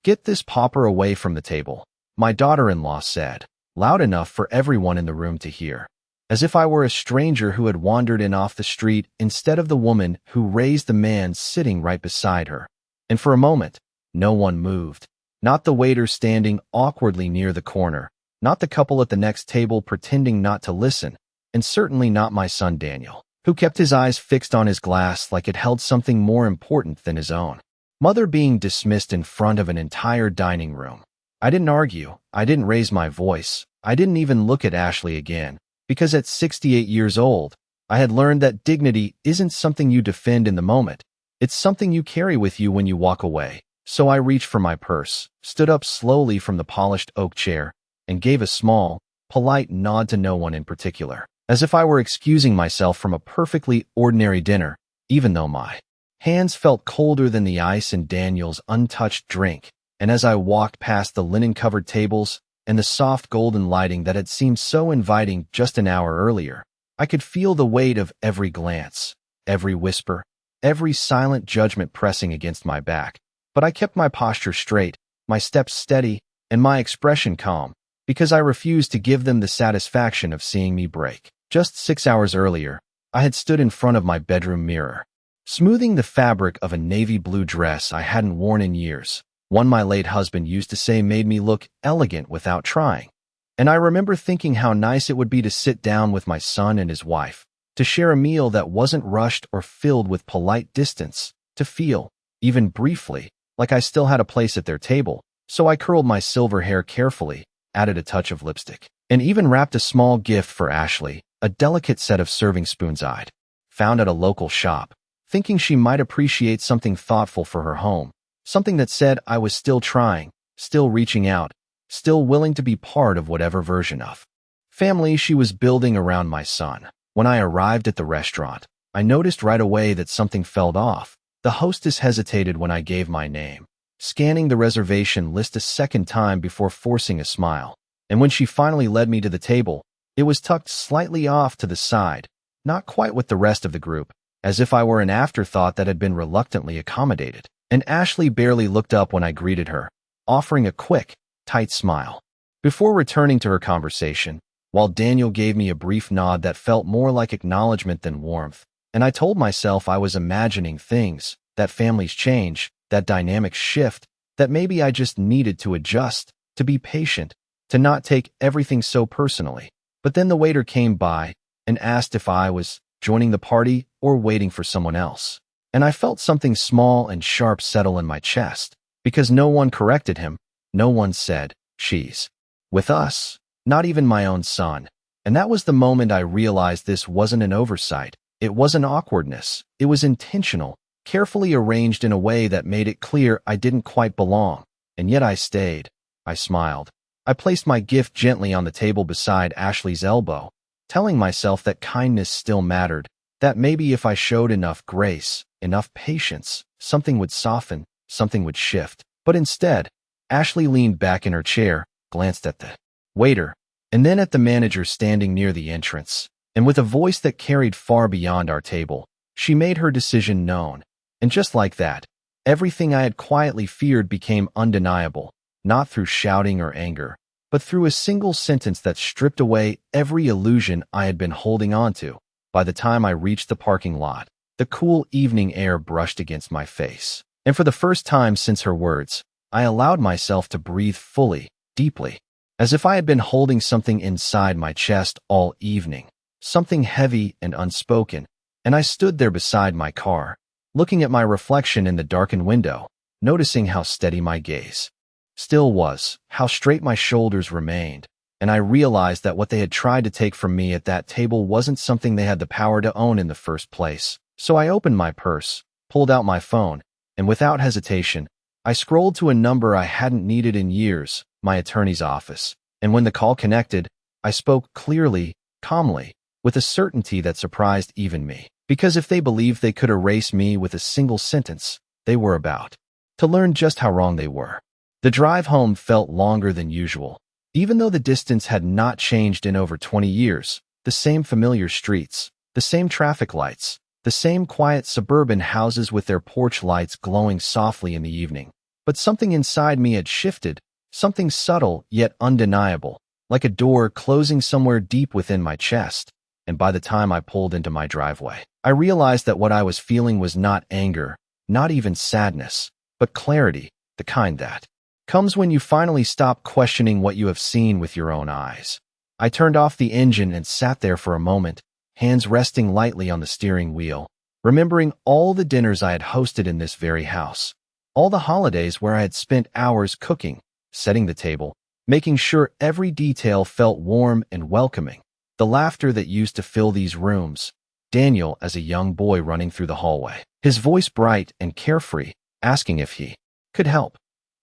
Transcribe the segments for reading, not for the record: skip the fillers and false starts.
"Get this pauper away from the table," my daughter-in-law said, loud enough for everyone in the room to hear, as if I were a stranger who had wandered in off the street instead of the woman who raised the man sitting right beside her. And for a moment, no one moved. Not the waiter standing awkwardly near the corner, not the couple at the next table pretending not to listen, and certainly not my son Daniel, who kept his eyes fixed on his glass like it held something more important than his own. Mother being dismissed in front of an entire dining room. I didn't argue. I didn't raise my voice. I didn't even look at Ashley again, because at 68 years old, I had learned that dignity isn't something you defend in the moment. It's something you carry with you when you walk away. So I reached for my purse, stood up slowly from the polished oak chair, and gave a small, polite nod to no one in particular, as if I were excusing myself from a perfectly ordinary dinner, even though my hands felt colder than the ice in Daniel's untouched drink. And as I walked past the linen-covered tables and the soft golden lighting that had seemed so inviting just an hour earlier, I could feel the weight of every glance, every whisper, every silent judgment pressing against my back. But I kept my posture straight, my steps steady, and my expression calm, because I refused to give them the satisfaction of seeing me break. Just 6 hours earlier, I had stood in front of my bedroom mirror, smoothing the fabric of a navy blue dress I hadn't worn in years, one my late husband used to say made me look elegant without trying. And I remember thinking how nice it would be to sit down with my son and his wife, to share a meal that wasn't rushed or filled with polite distance, to feel, even briefly, like I still had a place at their table. So I curled my silver hair carefully, added a touch of lipstick, and even wrapped a small gift for Ashley, a delicate set of serving spoons I'd found at a local shop, thinking she might appreciate something thoughtful for her home, something that said I was still trying, still reaching out, still willing to be part of whatever version of family she was building around my son. When I arrived at the restaurant, I noticed right away that something felt off. The hostess hesitated when I gave my name, scanning the reservation list a second time before forcing a smile. And when she finally led me to the table, it was tucked slightly off to the side, not quite with the rest of the group, as if I were an afterthought that had been reluctantly accommodated. And Ashley barely looked up when I greeted her, offering a quick, tight smile, before returning to her conversation, while Daniel gave me a brief nod that felt more like acknowledgement than warmth. And I told myself I was imagining things, that families change, that dynamics shift, that maybe I just needed to adjust, to be patient, to not take everything so personally. But then the waiter came by and asked if I was joining the party or waiting for someone else. And I felt something small and sharp settle in my chest, because no one corrected him, no one said, "She's with us," not even my own son. And that was the moment I realized this wasn't an oversight. It wasn't awkwardness. It was intentional, carefully arranged in a way that made it clear I didn't quite belong. And yet I stayed. I smiled. I placed my gift gently on the table beside Ashley's elbow, telling myself that kindness still mattered, that maybe if I showed enough grace, enough patience, something would soften, something would shift. But instead, Ashley leaned back in her chair, glanced at the waiter, and then at the manager standing near the entrance. And with a voice that carried far beyond our table, she made her decision known. And just like that, everything I had quietly feared became undeniable, not through shouting or anger, but through a single sentence that stripped away every illusion I had been holding on to. By the time I reached the parking lot, the cool evening air brushed against my face. And for the first time since her words, I allowed myself to breathe fully, deeply, as if I had been holding something inside my chest all evening. Something heavy and unspoken, and I stood there beside my car, looking at my reflection in the darkened window, noticing how steady my gaze still was, how straight my shoulders remained, and I realized that what they had tried to take from me at that table wasn't something they had the power to own in the first place. So I opened my purse, pulled out my phone, and without hesitation, I scrolled to a number I hadn't needed in years, my attorney's office. And when the call connected, I spoke clearly, calmly, with a certainty that surprised even me. Because if they believed they could erase me with a single sentence, they were about to learn just how wrong they were. The drive home felt longer than usual. Even though the distance had not changed in over 20 years, the same familiar streets, the same traffic lights, the same quiet suburban houses with their porch lights glowing softly in the evening. But something inside me had shifted, something subtle yet undeniable, like a door closing somewhere deep within my chest. And by the time I pulled into my driveway, I realized that what I was feeling was not anger, not even sadness, but clarity, the kind that comes when you finally stop questioning what you have seen with your own eyes. I turned off the engine and sat there for a moment, hands resting lightly on the steering wheel, remembering all the dinners I had hosted in this very house, all the holidays where I had spent hours cooking, setting the table, making sure every detail felt warm and welcoming, the laughter that used to fill these rooms, Daniel as a young boy running through the hallway, his voice bright and carefree, asking if he could help.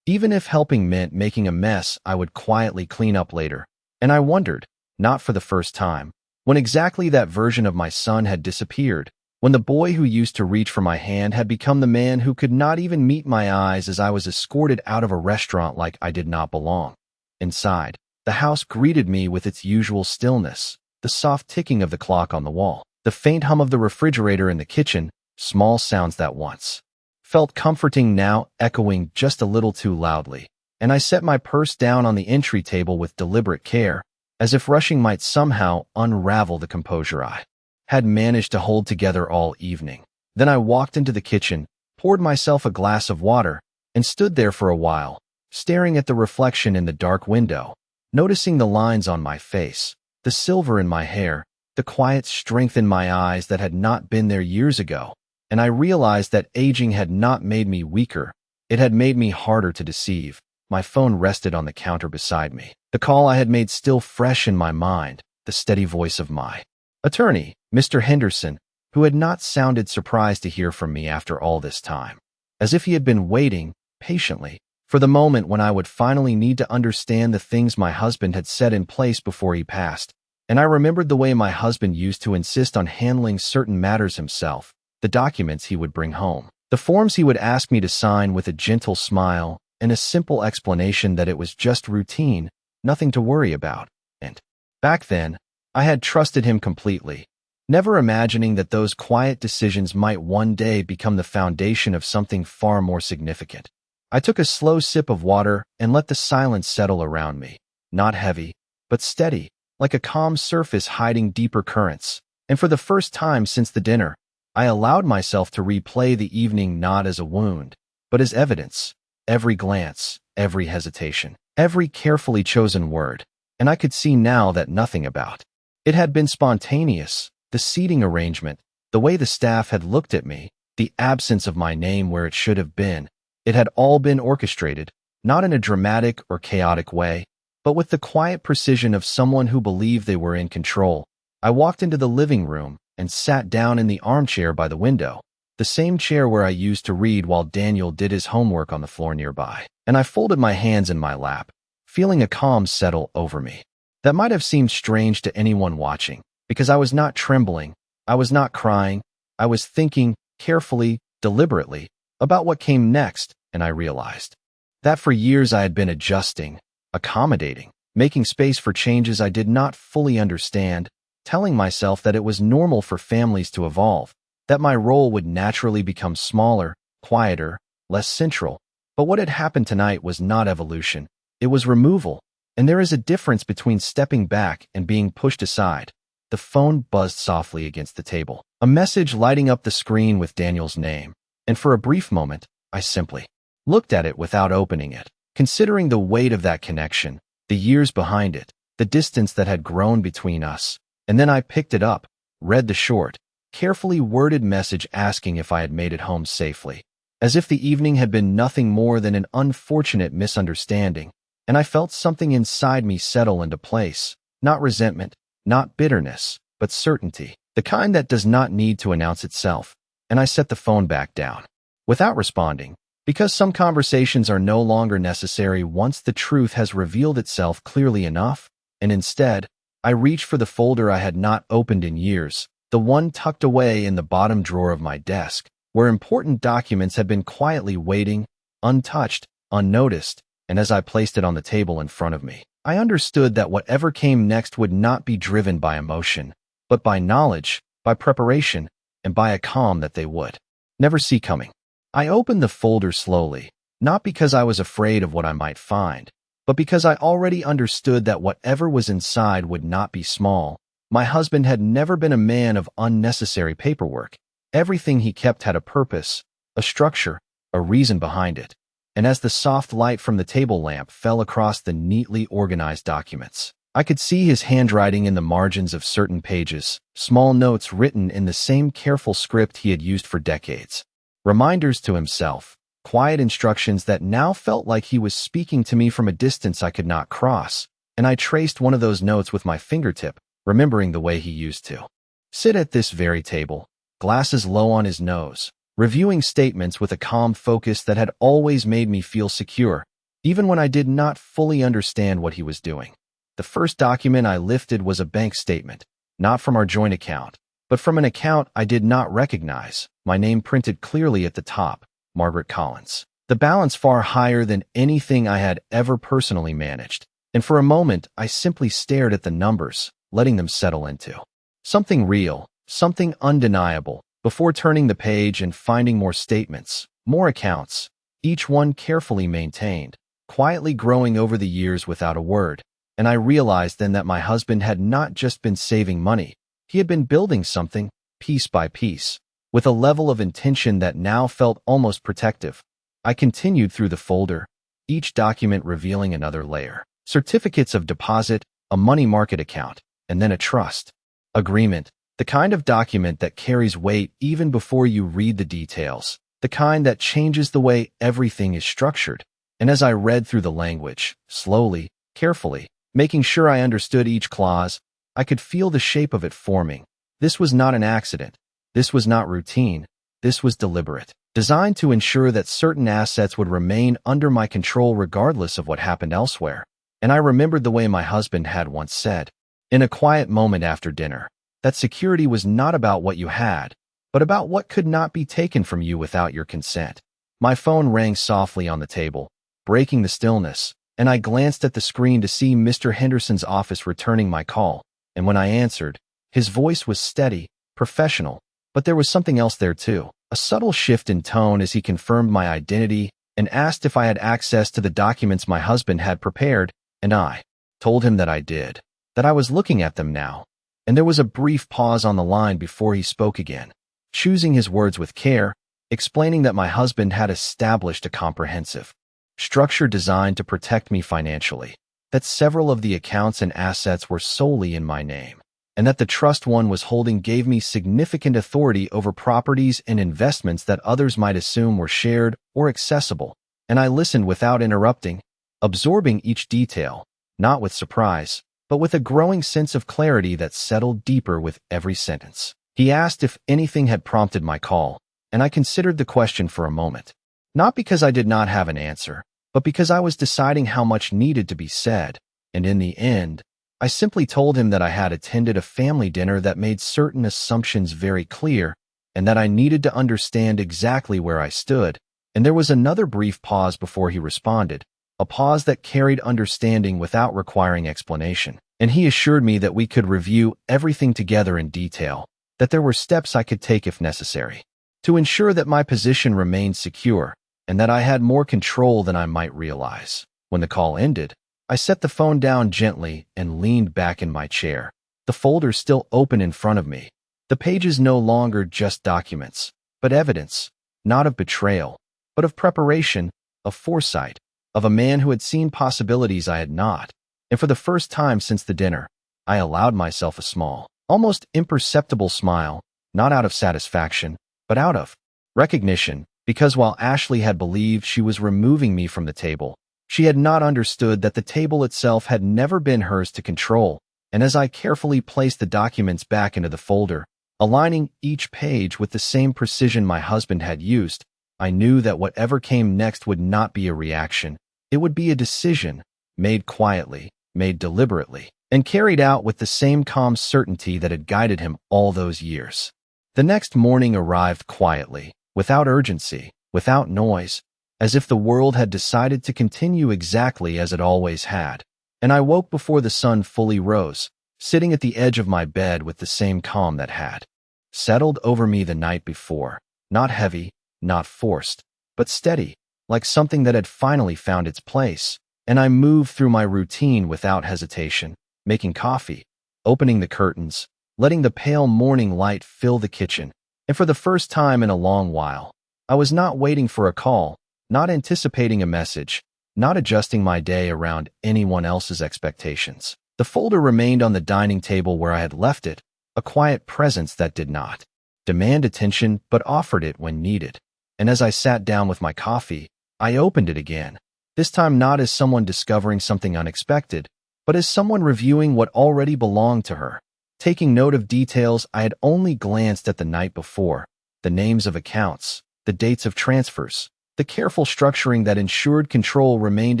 Even if helping meant making a mess I would quietly clean up later. And I wondered, not for the first time, when exactly that version of my son had disappeared, when the boy who used to reach for my hand had become the man who could not even meet my eyes as I was escorted out of a restaurant like I did not belong. Inside, the house greeted me with its usual stillness, the soft ticking of the clock on the wall, the faint hum of the refrigerator in the kitchen, small sounds that once felt comforting now echoing just a little too loudly. And I set my purse down on the entry table with deliberate care, as if rushing might somehow unravel the composure I had managed to hold together all evening. Then I walked into the kitchen, poured myself a glass of water, and stood there for a while, staring at the reflection in the dark window, noticing the lines on my face, the silver in my hair, the quiet strength in my eyes that had not been there years ago. And I realized that aging had not made me weaker, it had made me harder to deceive. My phone rested on the counter beside me, the call I had made still fresh in my mind, the steady voice of my attorney, Mr. Henderson, who had not sounded surprised to hear from me after all this time, as if he had been waiting, patiently, for the moment when I would finally need to understand the things my husband had set in place before he passed. And I remembered the way my husband used to insist on handling certain matters himself, the documents he would bring home, the forms he would ask me to sign with a gentle smile, and a simple explanation that it was just routine, nothing to worry about. And back then, I had trusted him completely, never imagining that those quiet decisions might one day become the foundation of something far more significant. I took a slow sip of water and let the silence settle around me, not heavy, but steady, like a calm surface hiding deeper currents. And for the first time since the dinner, I allowed myself to replay the evening not as a wound, but as evidence. Every glance, every hesitation, every carefully chosen word, and I could see now that nothing about it had been spontaneous. The seating arrangement, the way the staff had looked at me, the absence of my name where it should have been, it had all been orchestrated, not in a dramatic or chaotic way, but with the quiet precision of someone who believed they were in control. I walked into the living room and sat down in the armchair by the window, the same chair where I used to read while Daniel did his homework on the floor nearby. And I folded my hands in my lap, feeling a calm settle over me. That might have seemed strange to anyone watching, because I was not trembling, I was not crying, I was thinking, carefully, deliberately, about what came next, and I realized that for years I had been adjusting, accommodating, making space for changes I did not fully understand, telling myself that it was normal for families to evolve, that my role would naturally become smaller, quieter, less central. But what had happened tonight was not evolution, it was removal, and there is a difference between stepping back and being pushed aside. The phone buzzed softly against the table, a message lighting up the screen with Daniel's name, and for a brief moment, I simply looked at it without opening it, considering the weight of that connection, the years behind it, the distance that had grown between us. And then I picked it up, read the short, carefully worded message asking if I had made it home safely, as if the evening had been nothing more than an unfortunate misunderstanding, and I felt something inside me settle into place, not resentment, not bitterness, but certainty, the kind that does not need to announce itself. And I set the phone back down, without responding, because some conversations are no longer necessary once the truth has revealed itself clearly enough, and instead, I reached for the folder I had not opened in years, the one tucked away in the bottom drawer of my desk, where important documents had been quietly waiting, untouched, unnoticed, and as I placed it on the table in front of me, I understood that whatever came next would not be driven by emotion, but by knowledge, by preparation, and by a calm that they would never see coming. I opened the folder slowly, not because I was afraid of what I might find, but because I already understood that whatever was inside would not be small. My husband had never been a man of unnecessary paperwork. Everything he kept had a purpose, a structure, a reason behind it. And as the soft light from the table lamp fell across the neatly organized documents, I could see his handwriting in the margins of certain pages, small notes written in the same careful script he had used for decades. Reminders to himself, quiet instructions that now felt like he was speaking to me from a distance I could not cross, and I traced one of those notes with my fingertip, remembering the way he used to sit at this very table, glasses low on his nose, reviewing statements with a calm focus that had always made me feel secure, even when I did not fully understand what he was doing. The first document I lifted was a bank statement, not from our joint account, but from an account I did not recognize, my name printed clearly at the top, Margaret Collins. The balance far higher than anything I had ever personally managed, and for a moment I simply stared at the numbers, letting them settle into something real, something undeniable, before turning the page and finding more statements, more accounts, each one carefully maintained, quietly growing over the years without a word. And I realized then that my husband had not just been saving money, he had been building something, piece by piece, with a level of intention that now felt almost protective. I continued through the folder, each document revealing another layer. Certificates of deposit, a money market account, and then a trust agreement, the kind of document that carries weight even before you read the details, the kind that changes the way everything is structured. And as I read through the language, slowly, carefully, making sure I understood each clause, I could feel the shape of it forming. This was not an accident. This was not routine. This was deliberate, designed to ensure that certain assets would remain under my control regardless of what happened elsewhere. And I remembered the way my husband had once said, in a quiet moment after dinner, that security was not about what you had, but about what could not be taken from you without your consent. My phone rang softly on the table, breaking the stillness, and I glanced at the screen to see Mr. Henderson's office returning my call. And when I answered, his voice was steady, professional, but there was something else there too, a subtle shift in tone as he confirmed my identity and asked if I had access to the documents my husband had prepared, and I told him that I did, that I was looking at them now. And there was a brief pause on the line before he spoke again, choosing his words with care, explaining that my husband had established a comprehensive structure designed to protect me financially, that several of the accounts and assets were solely in my name, and that the trust one was holding gave me significant authority over properties and investments that others might assume were shared or accessible. And I listened without interrupting, absorbing each detail, not with surprise, but with a growing sense of clarity that settled deeper with every sentence. He asked if anything had prompted my call, and I considered the question for a moment. Not because I did not have an answer, but because I was deciding how much needed to be said, and in the end, I simply told him that I had attended a family dinner that made certain assumptions very clear, and that I needed to understand exactly where I stood. And there was another brief pause before he responded, a pause that carried understanding without requiring explanation. And he assured me that we could review everything together in detail, that there were steps I could take if necessary, to ensure that my position remained secure, and that I had more control than I might realize. When the call ended, I set the phone down gently and leaned back in my chair, the folder still open in front of me. The pages no longer just documents, but evidence, not of betrayal, but of preparation, of foresight, of a man who had seen possibilities I had not. And for the first time since the dinner, I allowed myself a small, almost imperceptible smile, not out of satisfaction, but out of recognition, because while Ashley had believed she was removing me from the table, she had not understood that the table itself had never been hers to control. And as I carefully placed the documents back into the folder, aligning each page with the same precision my husband had used, I knew that whatever came next would not be a reaction. It would be a decision, made quietly, made deliberately, and carried out with the same calm certainty that had guided him all those years. The next morning arrived quietly, without urgency, without noise, as if the world had decided to continue exactly as it always had. And I woke before the sun fully rose, sitting at the edge of my bed with the same calm that had settled over me the night before, not heavy, not forced, but steady, like something that had finally found its place, and I moved through my routine without hesitation, making coffee, opening the curtains, letting the pale morning light fill the kitchen. And for the first time in a long while, I was not waiting for a call, not anticipating a message, not adjusting my day around anyone else's expectations. The folder remained on the dining table where I had left it, a quiet presence that did not demand attention but offered it when needed. And as I sat down with my coffee, I opened it again, this time not as someone discovering something unexpected, but as someone reviewing what already belonged to her, taking note of details I had only glanced at the night before, the names of accounts, the dates of transfers, the careful structuring that ensured control remained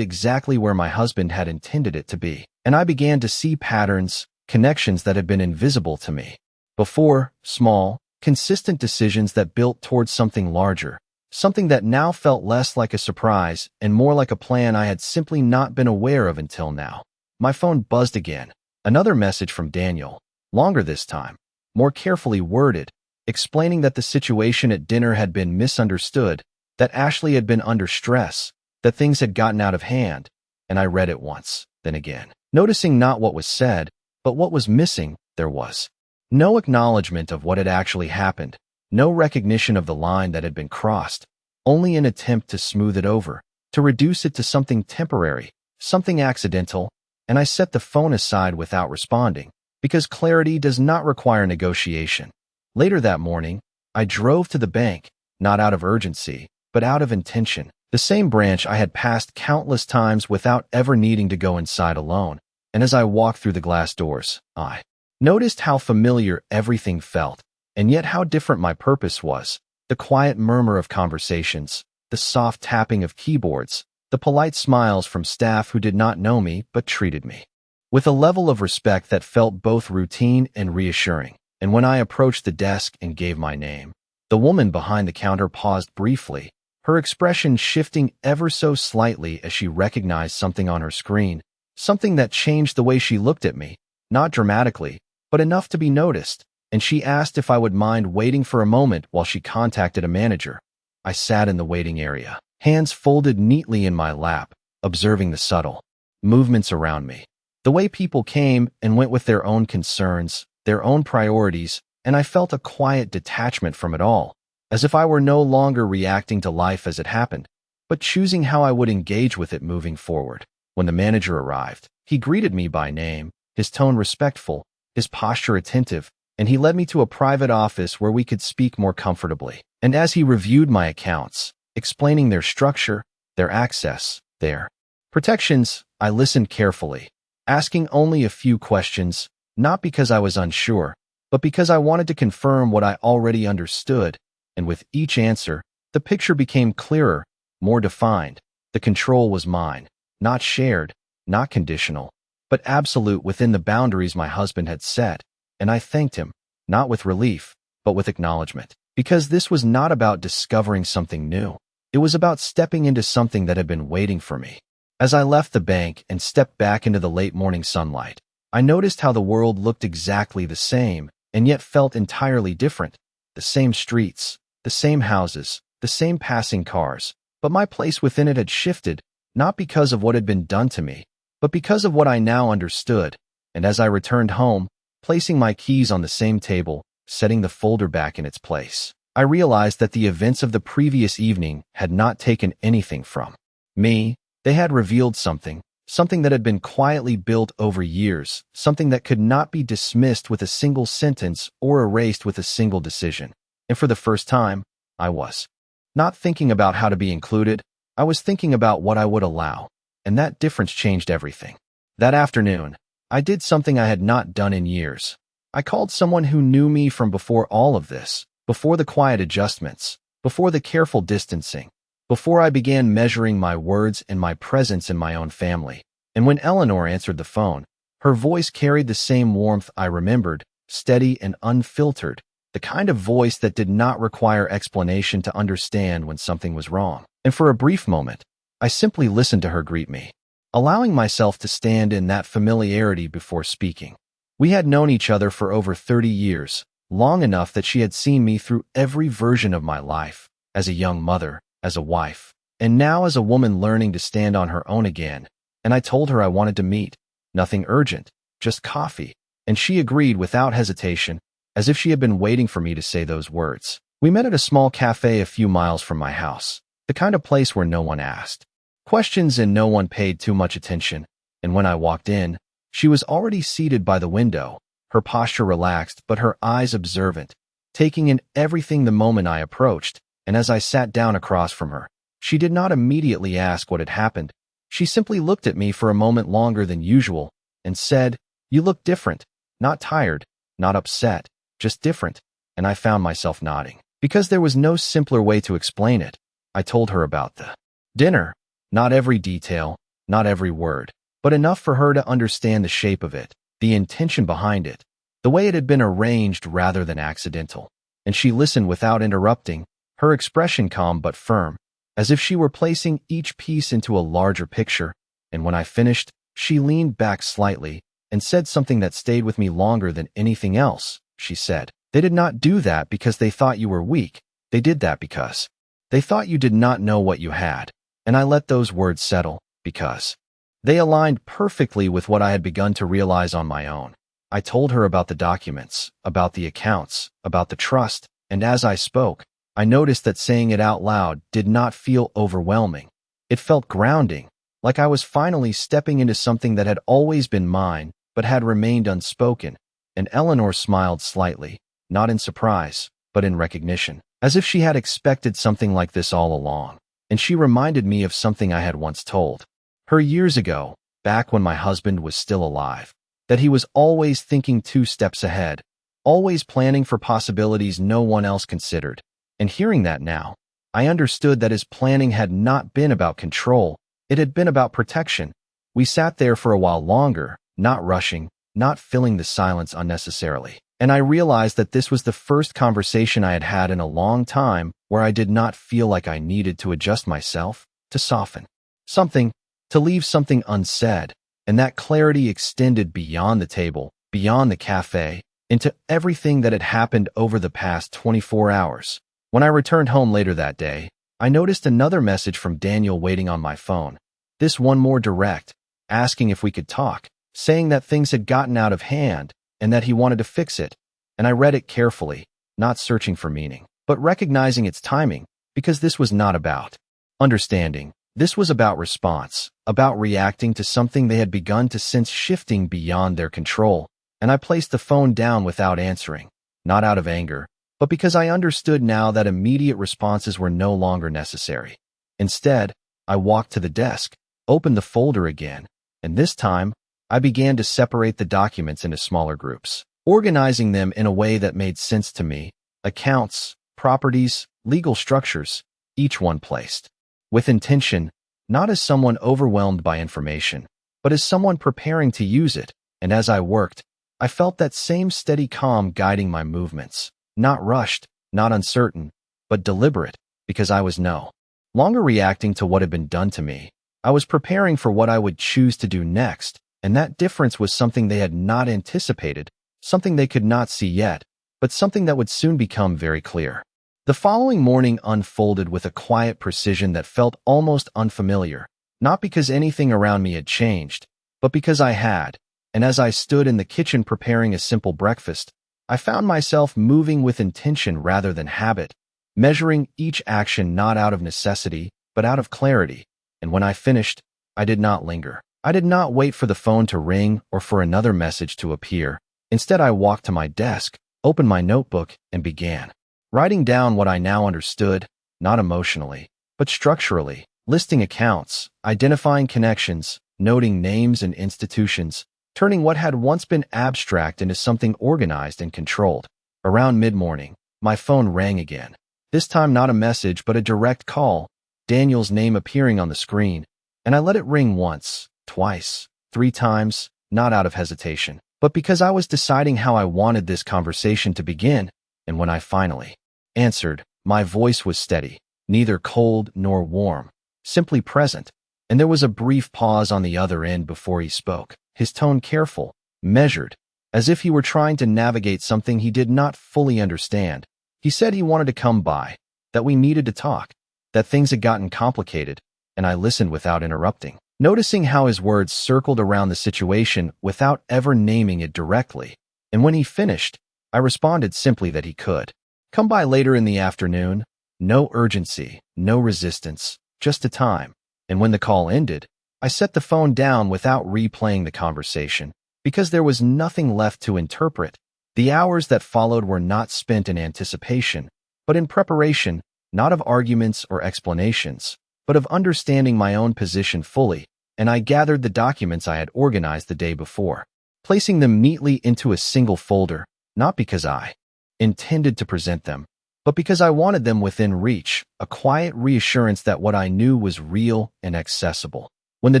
exactly where my husband had intended it to be. And I began to see patterns, connections that had been invisible to me before, small, consistent decisions that built towards something larger, something that now felt less like a surprise and more like a plan I had simply not been aware of until now. My phone buzzed again. Another message from Daniel, longer this time, more carefully worded, explaining that the situation at dinner had been misunderstood, that Ashley had been under stress, that things had gotten out of hand, and I read it once, then again. Noticing not what was said, but what was missing, there was no acknowledgement of what had actually happened, no recognition of the line that had been crossed, only an attempt to smooth it over, to reduce it to something temporary, something accidental, and I set the phone aside without responding, because clarity does not require negotiation. Later that morning, I drove to the bank, not out of urgency, but out of intention. The same branch I had passed countless times without ever needing to go inside alone, and as I walked through the glass doors, I noticed how familiar everything felt, and yet how different my purpose was. The quiet murmur of conversations, the soft tapping of keyboards, the polite smiles from staff who did not know me but treated me with a level of respect that felt both routine and reassuring. And when I approached the desk and gave my name, the woman behind the counter paused briefly, her expression shifting ever so slightly as she recognized something on her screen, something that changed the way she looked at me, not dramatically, but enough to be noticed, and she asked if I would mind waiting for a moment while she contacted a manager. I sat in the waiting area, hands folded neatly in my lap, observing the subtle movements around me, the way people came and went with their own concerns, their own priorities, and I felt a quiet detachment from it all, as if I were no longer reacting to life as it happened, but choosing how I would engage with it moving forward. When the manager arrived, he greeted me by name, his tone respectful, his posture attentive, and he led me to a private office where we could speak more comfortably. And as he reviewed my accounts, explaining their structure, their access, their protections, I listened carefully, asking only a few questions, not because I was unsure, but because I wanted to confirm what I already understood. And with each answer, the picture became clearer, more defined. The control was mine, not shared, not conditional, but absolute within the boundaries my husband had set. And I thanked him, not with relief, but with acknowledgement, because this was not about discovering something new. It was about stepping into something that had been waiting for me. As I left the bank and stepped back into the late morning sunlight, I noticed how the world looked exactly the same, and yet felt entirely different. The same streets, the same houses, the same passing cars, but my place within it had shifted, not because of what had been done to me, but because of what I now understood. And as I returned home, placing my keys on the same table, setting the folder back in its place, I realized that the events of the previous evening had not taken anything from me. They had revealed something that had been quietly built over years, something that could not be dismissed with a single sentence or erased with a single decision. And for the first time, I was not thinking about how to be included, I was thinking about what I would allow, and that difference changed everything. That afternoon, I did something I had not done in years. I called someone who knew me from before all of this, before the quiet adjustments, before the careful distancing, before I began measuring my words and my presence in my own family. And when Eleanor answered the phone, her voice carried the same warmth I remembered, steady and unfiltered, the kind of voice that did not require explanation to understand when something was wrong. And for a brief moment, I simply listened to her greet me, allowing myself to stand in that familiarity before speaking. We had known each other for over 30 years, long enough that she had seen me through every version of my life, as a young mother, as a wife, and now as a woman learning to stand on her own again, and I told her I wanted to meet. Nothing urgent, just coffee, and she agreed without hesitation, as if she had been waiting for me to say those words. We met at a small cafe a few miles from my house, the kind of place where no one asked questions and no one paid too much attention, and when I walked in, she was already seated by the window, her posture relaxed but her eyes observant, taking in everything the moment I approached, and as I sat down across from her, she did not immediately ask what had happened. She simply looked at me for a moment longer than usual and said, "You look different, not tired, not upset, just different," and I found myself nodding. Because there was no simpler way to explain it, I told her about the dinner, not every detail, not every word, but enough for her to understand the shape of it, the intention behind it, the way it had been arranged rather than accidental. And she listened without interrupting, her expression calm but firm, as if she were placing each piece into a larger picture, and when I finished, she leaned back slightly and said something that stayed with me longer than anything else. She said, "They did not do that because they thought you were weak. They did that because they thought you did not know what you had." And I let those words settle, because they aligned perfectly with what I had begun to realize on my own. I told her about the documents, about the accounts, about the trust, and as I spoke, I noticed that saying it out loud did not feel overwhelming. It felt grounding, like I was finally stepping into something that had always been mine, but had remained unspoken. And Eleanor smiled slightly, not in surprise, but in recognition, as if she had expected something like this all along. And she reminded me of something I had once told her years ago, back when my husband was still alive, that he was always thinking 2 steps ahead, always planning for possibilities no one else considered. And hearing that now, I understood that his planning had not been about control, it had been about protection. We sat there for a while longer, not rushing, not filling the silence unnecessarily. And I realized that this was the first conversation I had had in a long time where I did not feel like I needed to adjust myself, to soften something, to leave something unsaid. And that clarity extended beyond the table, beyond the cafe, into everything that had happened over the past 24 hours. When I returned home later that day, I noticed another message from Daniel waiting on my phone. This one more direct, asking if we could talk, saying that things had gotten out of hand and that he wanted to fix it. And I read it carefully, not searching for meaning, but recognizing its timing, because this was not about understanding. This was about response, about reacting to something they had begun to sense shifting beyond their control. And I placed the phone down without answering, not out of anger, but because I understood now that immediate responses were no longer necessary. Instead, I walked to the desk, opened the folder again, and this time, I began to separate the documents into smaller groups, organizing them in a way that made sense to me: accounts, properties, legal structures, each one placed with intention, not as someone overwhelmed by information, but as someone preparing to use it. And as I worked, I felt that same steady calm guiding my movements. Not rushed, not uncertain, but deliberate, because I was no longer reacting to what had been done to me. I was preparing for what I would choose to do next, and that difference was something they had not anticipated, something they could not see yet, but something that would soon become very clear. The following morning unfolded with a quiet precision that felt almost unfamiliar, not because anything around me had changed, but because I had. And as I stood in the kitchen preparing a simple breakfast, I found myself moving with intention rather than habit, measuring each action not out of necessity, but out of clarity. And when I finished, I did not linger. I did not wait for the phone to ring or for another message to appear. Instead, I walked to my desk, opened my notebook, and began writing down what I now understood, not emotionally, but structurally, listing accounts, identifying connections, noting names and institutions, turning what had once been abstract into something organized and controlled. Around mid-morning, my phone rang again. This time not a message but a direct call, Daniel's name appearing on the screen, and I let it ring once, twice, 3 times, not out of hesitation, but because I was deciding how I wanted this conversation to begin. And when I finally answered, my voice was steady, neither cold nor warm, simply present, and there was a brief pause on the other end before he spoke, his tone careful, measured, as if he were trying to navigate something he did not fully understand. He said he wanted to come by, that we needed to talk, that things had gotten complicated, and I listened without interrupting, noticing how his words circled around the situation without ever naming it directly. And when he finished, I responded simply that he could come by later in the afternoon. No urgency, no resistance, just a time. And when the call ended, I set the phone down without replaying the conversation, because there was nothing left to interpret. The hours that followed were not spent in anticipation, but in preparation, not of arguments or explanations, but of understanding my own position fully, and I gathered the documents I had organized the day before, placing them neatly into a single folder, not because I intended to present them, but because I wanted them within reach, a quiet reassurance that what I knew was real and accessible. When the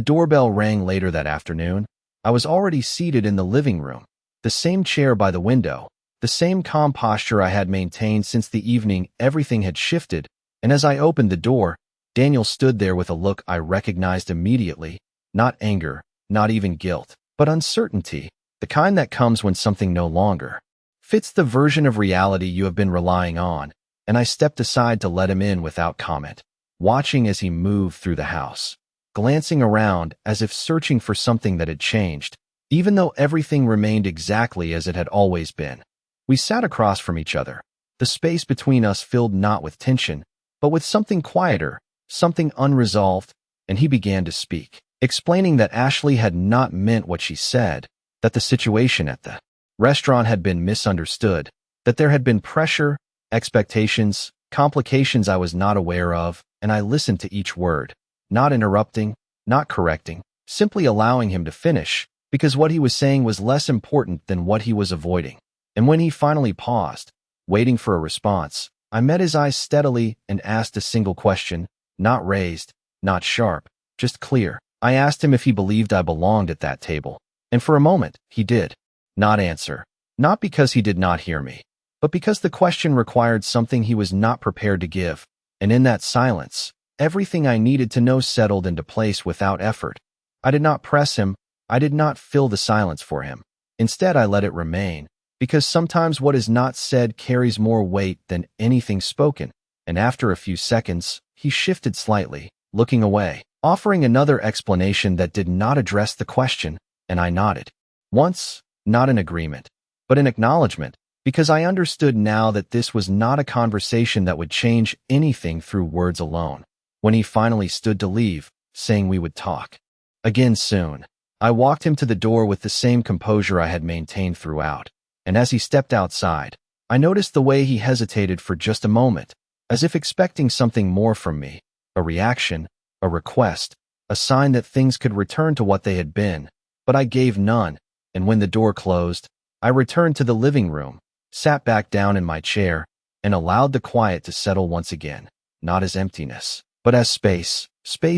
doorbell rang later that afternoon, I was already seated in the living room, the same chair by the window, the same calm posture I had maintained since the evening everything had shifted, and as I opened the door, Daniel stood there with a look I recognized immediately, not anger, not even guilt, but uncertainty, the kind that comes when something no longer fits the version of reality you have been relying on, and I stepped aside to let him in without comment, watching as he moved through the house, glancing around as if searching for something that had changed, even though everything remained exactly as it had always been. We sat across from each other, the space between us filled not with tension, but with something quieter, something unresolved, and he began to speak, explaining that Ashley had not meant what she said, that the situation at the restaurant had been misunderstood, that there had been pressure, expectations, complications I was not aware of, and I listened to each word, not interrupting, not correcting, simply allowing him to finish, because what he was saying was less important than what he was avoiding. And when he finally paused, waiting for a response, I met his eyes steadily and asked a single question, not raised, not sharp, just clear. I asked him if he believed I belonged at that table, and for a moment, he did not answer, not because he did not hear me, but because the question required something he was not prepared to give, and in that silence, everything I needed to know settled into place without effort. I did not press him, I did not fill the silence for him. Instead, I let it remain, because sometimes what is not said carries more weight than anything spoken, and after a few seconds, he shifted slightly, looking away, offering another explanation that did not address the question, and I nodded. Once, not in agreement, but in acknowledgement, because I understood now that this was not a conversation that would change anything through words alone. When he finally stood to leave, saying we would talk again soon, I walked him to the door with the same composure I had maintained throughout, and as he stepped outside, I noticed the way he hesitated for just a moment, as if expecting something more from me, a reaction, a request, a sign that things could return to what they had been, but I gave none, and when the door closed, I returned to the living room, sat back down in my chair, and allowed the quiet to settle once again, not as emptiness, but as space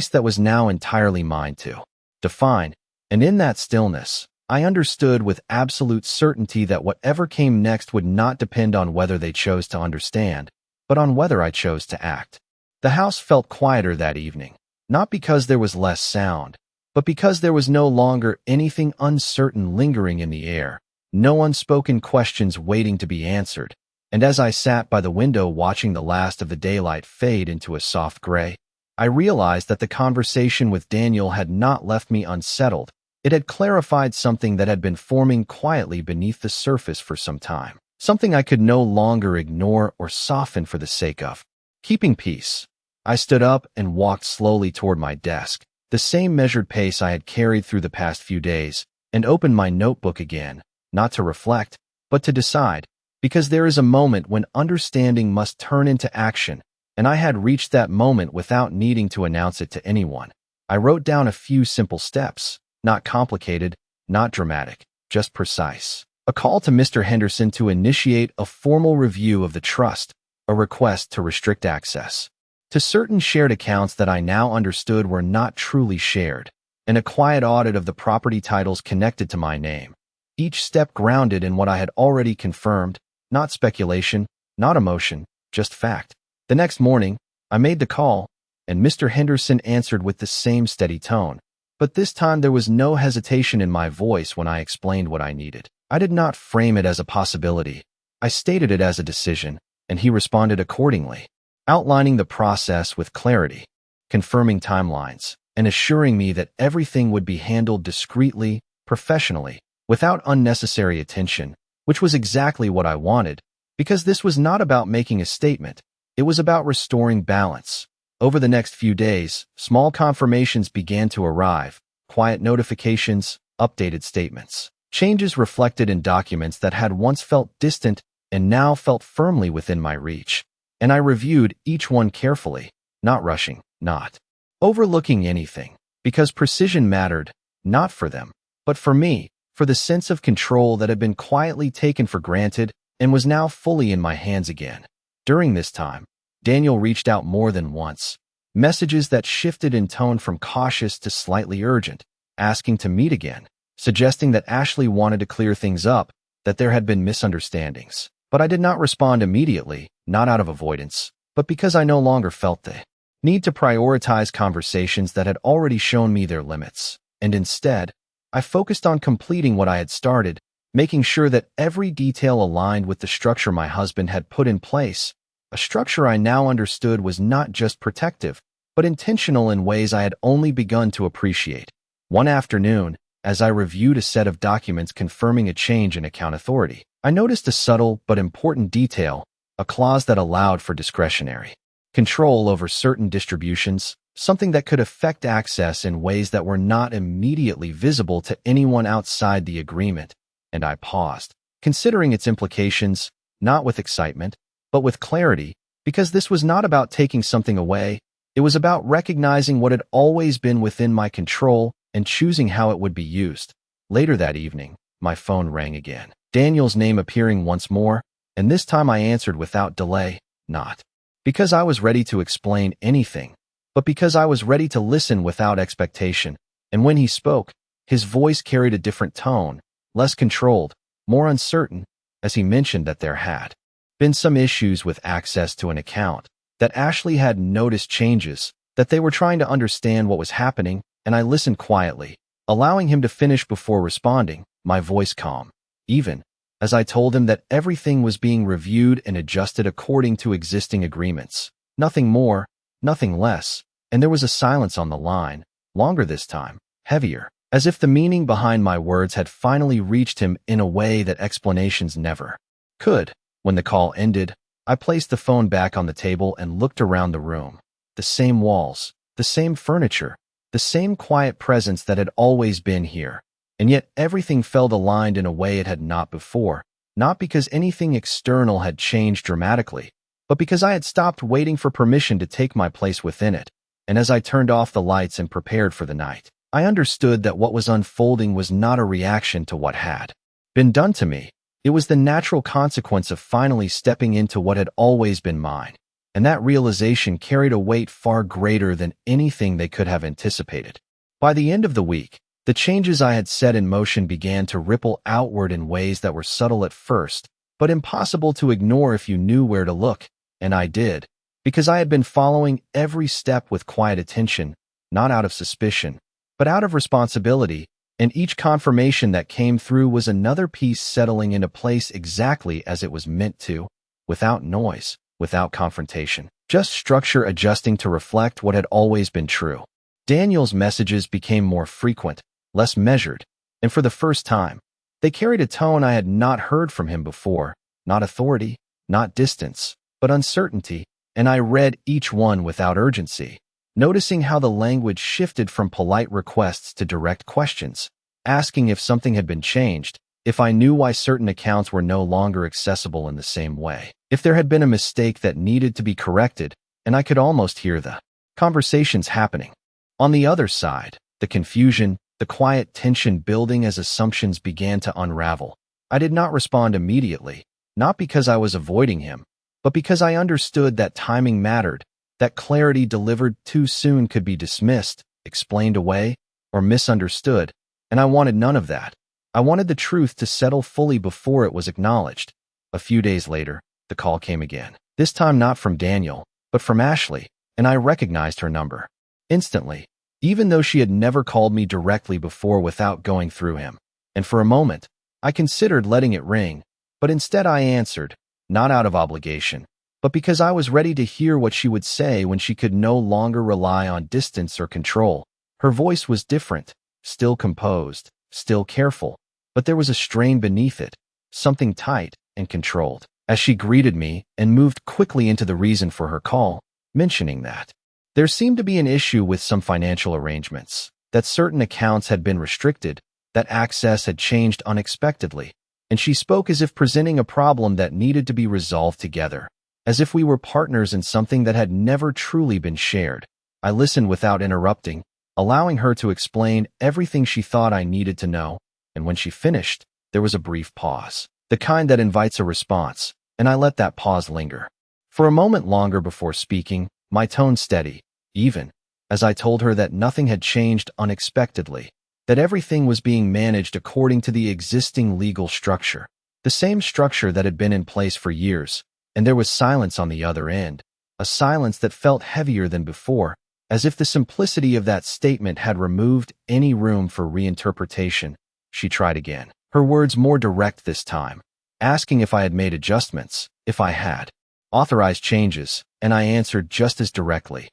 that was now entirely mine to define. And in that stillness, I understood with absolute certainty that whatever came next would not depend on whether they chose to understand, but on whether I chose to act. The house felt quieter that evening, not because there was less sound, but because there was no longer anything uncertain lingering in the air, no unspoken questions waiting to be answered. And as I sat by the window watching the last of the daylight fade into a soft gray, I realized that the conversation with Daniel had not left me unsettled. It had clarified something that had been forming quietly beneath the surface for some time, something I could no longer ignore or soften for the sake of keeping peace. I stood up and walked slowly toward my desk, the same measured pace I had carried through the past few days, and opened my notebook again, not to reflect, but to decide, because there is a moment when understanding must turn into action, and I had reached that moment without needing to announce it to anyone. I wrote down a few simple steps, not complicated, not dramatic, just precise. A call to Mr. Henderson to initiate a formal review of the trust, a request to restrict access to certain shared accounts that I now understood were not truly shared, and a quiet audit of the property titles connected to my name. Each step grounded in what I had already confirmed, not speculation, not emotion, just fact. The next morning, I made the call, and Mr. Henderson answered with the same steady tone. But this time there was no hesitation in my voice when I explained what I needed. I did not frame it as a possibility. I stated it as a decision, and he responded accordingly. outlining the process with clarity, confirming timelines, and assuring me that everything would be handled discreetly, professionally, without unnecessary attention, which was exactly what I wanted, because this was not about making a statement, it was about restoring balance. Over the next few days, small confirmations began to arrive, quiet notifications, updated statements, changes reflected in documents that had once felt distant and now felt firmly within my reach. And I reviewed each one carefully, not rushing, not overlooking anything, because precision mattered, not for them, but for me, for the sense of control that had been quietly taken for granted and was now fully in my hands again. During this time, Daniel reached out more than once, messages that shifted in tone from cautious to slightly urgent, asking to meet again, suggesting that Ashley wanted to clear things up, that there had been misunderstandings. But I did not respond immediately, not out of avoidance, but because I no longer felt the need to prioritize conversations that had already shown me their limits. And instead, I focused on completing what I had started, making sure that every detail aligned with the structure my husband had put in place, a structure I now understood was not just protective, but intentional in ways I had only begun to appreciate. One afternoon, as I reviewed a set of documents confirming a change in account authority, I noticed a subtle but important detail, a clause that allowed for discretionary control over certain distributions, something that could affect access in ways that were not immediately visible to anyone outside the agreement. And I paused, considering its implications, not with excitement, but with clarity, because this was not about taking something away, it was about recognizing what had always been within my control and choosing how it would be used. Later that evening, my phone rang again, Daniel's name appearing once more, and this time I answered without delay, not because I was ready to explain anything, but because I was ready to listen without expectation. And when he spoke, his voice carried a different tone, less controlled, more uncertain, as he mentioned that there had been some issues with access to an account, that Ashley had noticed changes, that they were trying to understand what was happening, and I listened quietly, allowing him to finish before responding, my voice calm, even as I told him that everything was being reviewed and adjusted according to existing agreements. Nothing more, nothing less, and there was a silence on the line, longer this time, heavier, as if the meaning behind my words had finally reached him in a way that explanations never could. When the call ended, I placed the phone back on the table and looked around the room. The same walls, the same furniture, the same quiet presence that had always been here. And yet everything felt aligned in a way it had not before, not because anything external had changed dramatically, but because I had stopped waiting for permission to take my place within it. And as I turned off the lights and prepared for the night, I understood that what was unfolding was not a reaction to what had been done to me. It was the natural consequence of finally stepping into what had always been mine. And that realization carried a weight far greater than anything they could have anticipated. By the end of the week, the changes I had set in motion began to ripple outward in ways that were subtle at first, but impossible to ignore if you knew where to look, and I did, because I had been following every step with quiet attention, not out of suspicion, but out of responsibility, and each confirmation that came through was another piece settling into place exactly as it was meant to, without noise, without confrontation, just structure adjusting to reflect what had always been true. Daniel's messages became more frequent, less measured, and for the first time, they carried a tone I had not heard from him before, not authority, not distance, but uncertainty, and I read each one without urgency, noticing how the language shifted from polite requests to direct questions, asking if something had been changed, if I knew why certain accounts were no longer accessible in the same way, if there had been a mistake that needed to be corrected, and I could almost hear the conversations happening. On the other side, the confusion, the quiet tension building as assumptions began to unravel. I did not respond immediately, not because I was avoiding him, but because I understood that timing mattered, that clarity delivered too soon could be dismissed, explained away, or misunderstood, and I wanted none of that. I wanted the truth to settle fully before it was acknowledged. A few days later, the call came again, this time not from Daniel, but from Ashley, and I recognized her number instantly, even though she had never called me directly before without going through him. And for a moment, I considered letting it ring, but instead I answered, not out of obligation, but because I was ready to hear what she would say when she could no longer rely on distance or control. Her voice was different, still composed, still careful, but there was a strain beneath it, something tight and controlled. As she greeted me and moved quickly into the reason for her call, mentioning that there seemed to be an issue with some financial arrangements, that certain accounts had been restricted, that access had changed unexpectedly, and she spoke as if presenting a problem that needed to be resolved together, as if we were partners in something that had never truly been shared. I listened without interrupting, allowing her to explain everything she thought I needed to know, and when she finished, there was a brief pause, the kind that invites a response, and I let that pause linger. For a moment longer before speaking, my tone steady, even, as I told her that nothing had changed unexpectedly, that everything was being managed according to the existing legal structure, the same structure that had been in place for years, and there was silence on the other end, a silence that felt heavier than before, as if the simplicity of that statement had removed any room for reinterpretation. She tried again, her words more direct this time, asking if I had made adjustments, if I had authorized changes, and I answered just as directly.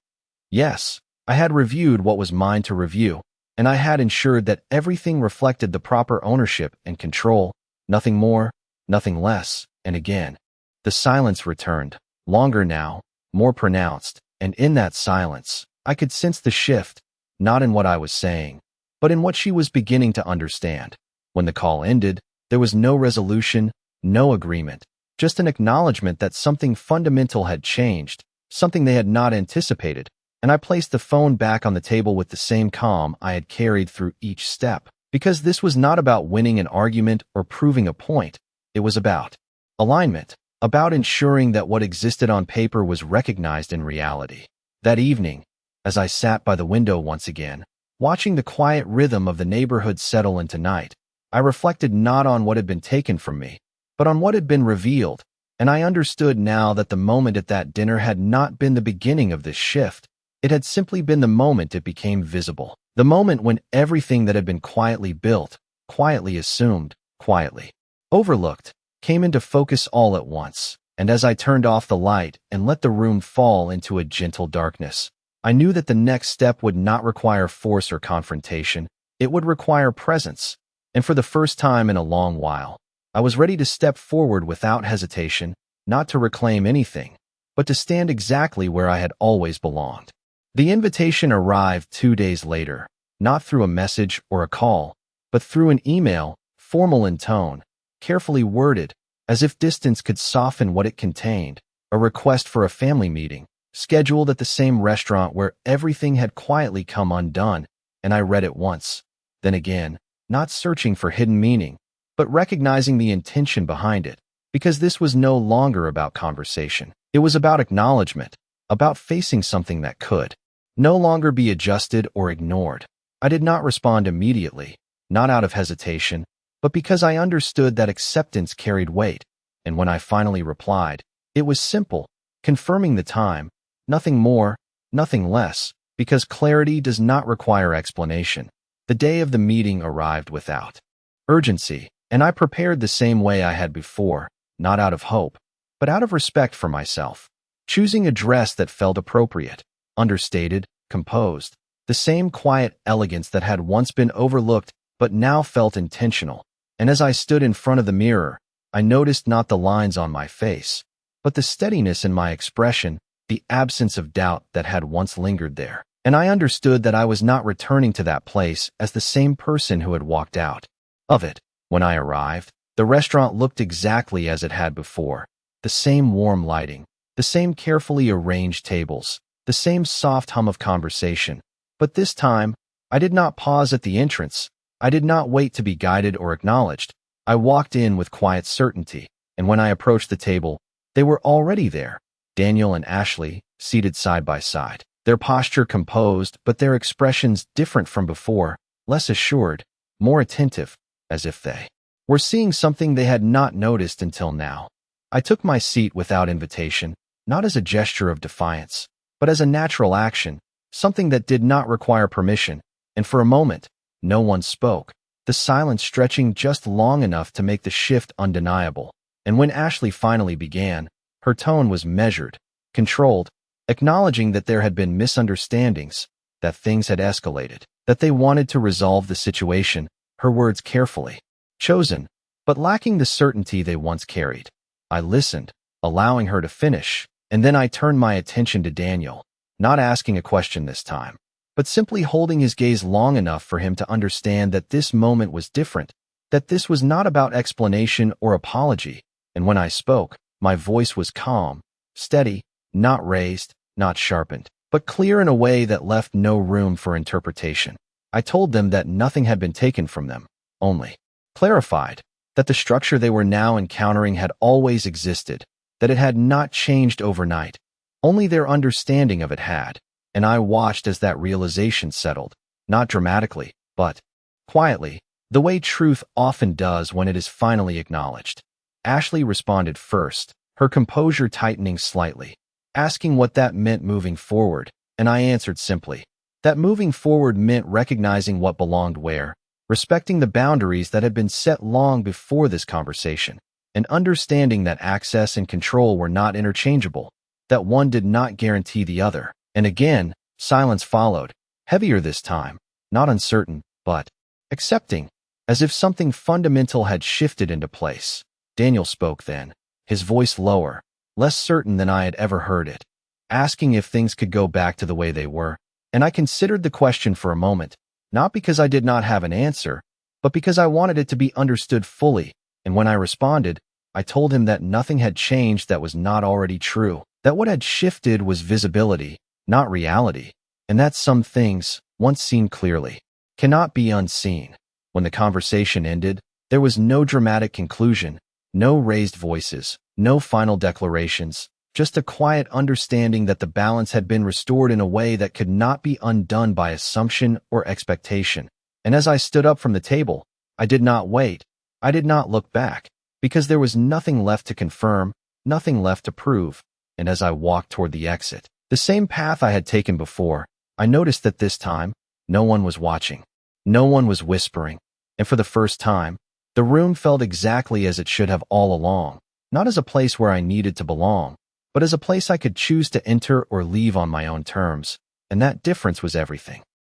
Yes, I had reviewed what was mine to review, and I had ensured that everything reflected the proper ownership and control, nothing more, nothing less, and again, the silence returned, longer now, more pronounced, and in that silence, I could sense the shift, not in what I was saying, but in what she was beginning to understand. When the call ended, there was no resolution, no agreement, just an acknowledgement that something fundamental had changed, something they had not anticipated, and I placed the phone back on the table with the same calm I had carried through each step, because this was not about winning an argument or proving a point. It was about alignment, about ensuring that what existed on paper was recognized in reality. That evening, as I sat by the window once again, watching the quiet rhythm of the neighborhood settle into night, I reflected not on what had been taken from me, but on what had been revealed, and I understood now that the moment at that dinner had not been the beginning of this shift. It had simply been the moment it became visible, the moment when everything that had been quietly built, quietly assumed, quietly overlooked, came into focus all at once, and as I turned off the light and let the room fall into a gentle darkness, I knew that the next step would not require force or confrontation. It would require presence, and for the first time in a long while, I was ready to step forward without hesitation, not to reclaim anything, but to stand exactly where I had always belonged. The invitation arrived 2 days later, not through a message or a call, but through an email, formal in tone, carefully worded, as if distance could soften what it contained, a request for a family meeting, scheduled at the same restaurant where everything had quietly come undone, and I read it once, then again, not searching for hidden meaning, but recognizing the intention behind it, because this was no longer about conversation. It was about acknowledgement, about facing something that could no longer be adjusted or ignored. I did not respond immediately, not out of hesitation, but because I understood that acceptance carried weight, and when I finally replied, it was simple, confirming the time, nothing more, nothing less, because clarity does not require explanation. The day of the meeting arrived without urgency, and I prepared the same way I had before, not out of hope, but out of respect for myself, choosing a dress that felt appropriate, understated, composed, the same quiet elegance that had once been overlooked but now felt intentional. And as I stood in front of the mirror, I noticed not the lines on my face, but the steadiness in my expression, the absence of doubt that had once lingered there. And I understood that I was not returning to that place as the same person who had walked out of it. When I arrived, the restaurant looked exactly as it had before, the same warm lighting, the same carefully arranged tables, the same soft hum of conversation. But this time, I did not pause at the entrance. I did not wait to be guided or acknowledged. I walked in with quiet certainty, and when I approached the table, they were already there, Daniel and Ashley, seated side by side, their posture composed but their expressions different from before, less assured, more attentive, as if they were seeing something they had not noticed until now. I took my seat without invitation, not as a gesture of defiance, but as a natural action, something that did not require permission, and for a moment, no one spoke, the silence stretching just long enough to make the shift undeniable. And when Ashley finally began, Her tone was measured, controlled, acknowledging that there had been misunderstandings, that things had escalated, that they wanted to resolve the situation, her words carefully chosen, but lacking the certainty they once carried. I listened, allowing her to finish, and then I turned my attention to Daniel, not asking a question this time, but simply holding his gaze long enough for him to understand that this moment was different, that this was not about explanation or apology, and when I spoke, my voice was calm, steady, not raised, not sharpened, but clear in a way that left no room for interpretation. I told them that nothing had been taken from them, only clarified that the structure they were now encountering had always existed, that it had not changed overnight. Only their understanding of it had, and I watched as that realization settled, not dramatically, but quietly, the way truth often does when it is finally acknowledged. Ashley responded first, her composure tightening slightly, asking what that meant moving forward, and I answered simply, that moving forward meant recognizing what belonged where, respecting the boundaries that had been set long before this conversation, and understanding that access and control were not interchangeable, that one did not guarantee the other. And again, silence followed, heavier this time, not uncertain, but accepting, as if something fundamental had shifted into place. Daniel spoke then, his voice lower, less certain than I had ever heard it, asking if things could go back to the way they were, and I considered the question for a moment, not because I did not have an answer, but because I wanted it to be understood fully, and when I responded, I told him that nothing had changed that was not already true, that what had shifted was visibility, not reality, and that some things, once seen clearly, cannot be unseen. When the conversation ended, there was no dramatic conclusion, no raised voices, no final declarations, just a quiet understanding that the balance had been restored in a way that could not be undone by assumption or expectation. And as I stood up from the table, I did not wait, I did not look back, because there was nothing left to confirm, nothing left to prove. And as I walked toward the exit, the same path I had taken before, I noticed that this time, no one was watching, no one was whispering, and for the first time, the room felt exactly as it should have all along, not as a place where I needed to belong, but as a place I could choose to enter or leave on my own terms, and that difference was everything.